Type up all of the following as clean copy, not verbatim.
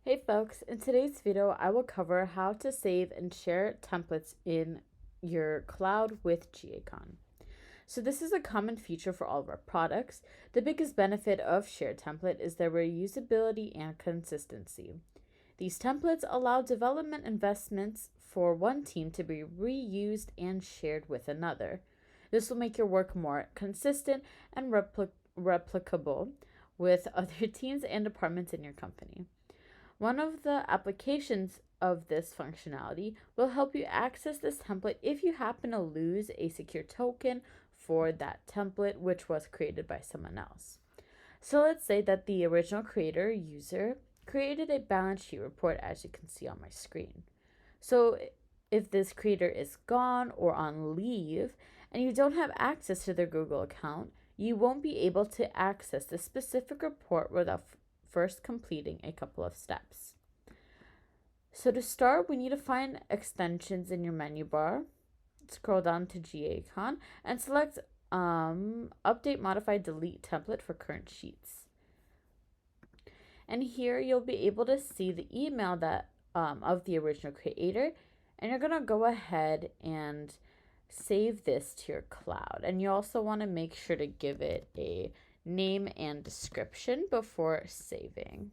Hey folks, in today's video I will cover how to save and share templates in your cloud with G-Accon. So this is a common feature for all of our products. The biggest benefit of shared template is their reusability and consistency. These templates allow development investments for one team to be reused and shared with another. This will make your work more consistent and replicable with other teams and departments in your company. One of the applications of this functionality will help you access this template if you happen to lose a secure token for that template which was created by someone else. So let's say that the original creator user created a balance sheet report, as you can see on my screen. So if this creator is gone or on leave and you don't have access to their Google account, you won't be able to access the specific report without first completing a couple of steps. So to start, we need to find extensions in your menu bar. Scroll down to G-Accon and select Update, Modify, Delete Template for current sheets. And here you'll be able to see the email that of the original creator, and you're gonna go ahead and save this to your cloud. And you also want to make sure to give it a name and description before saving.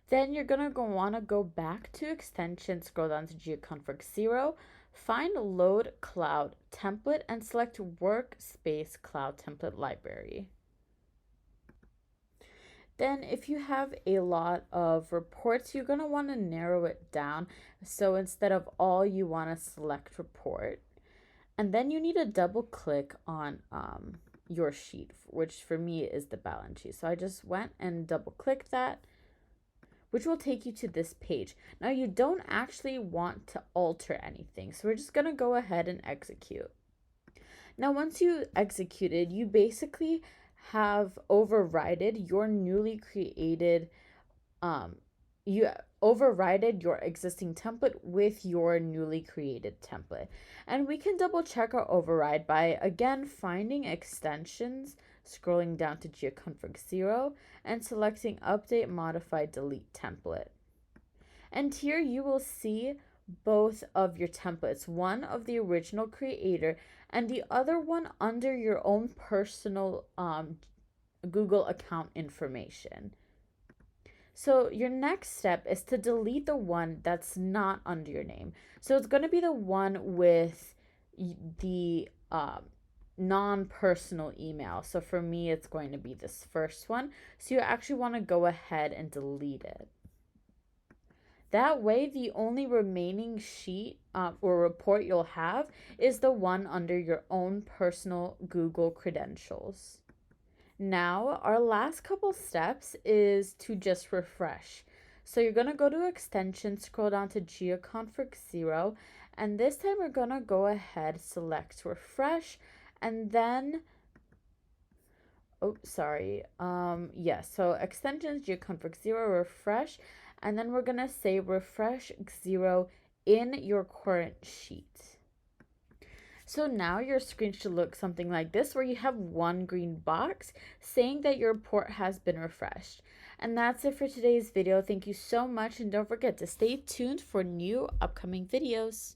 Then you're going to want to go back to extensions, scroll down to G-Accon Xero, find Load Cloud Template, and select Workspace Cloud Template Library. Then if you have a lot of reports, you're going to want to narrow it down. So instead of all, you want to select report. And then you need to double click on your sheet, which for me is the balance sheet. So I just went and double clicked that, which will take you to this page. Now you don't actually want to alter anything. So we're just going to go ahead and execute. Now once you executed, you basically have overridden your newly created you overrided your existing template with your newly created template. And we can double check our override by again finding extensions, scrolling down to G-Accon Xero and selecting Update, Modify, Delete Template. And here you will see both of your templates, one of the original creator and the other one under your own personal Google account information. So your next step is to delete the one that's not under your name. So it's going to be the one with the non-personal email. So for me, it's going to be this first one. So you actually want to go ahead and delete it. That way, the only remaining sheet or report you'll have is the one under your own personal Google credentials. Now, our last couple steps is to just refresh. So you're going to go to extension, scroll down to G-Accon Xero, and this time we're going to go ahead, select refresh, and then, so extensions, G-Accon Xero, refresh, and then we're going to say refresh Xero in your current sheet. So now your screen should look something like this, where you have one green box saying that your report has been refreshed. And that's it for today's video. Thank you so much, and don't forget to stay tuned for new upcoming videos.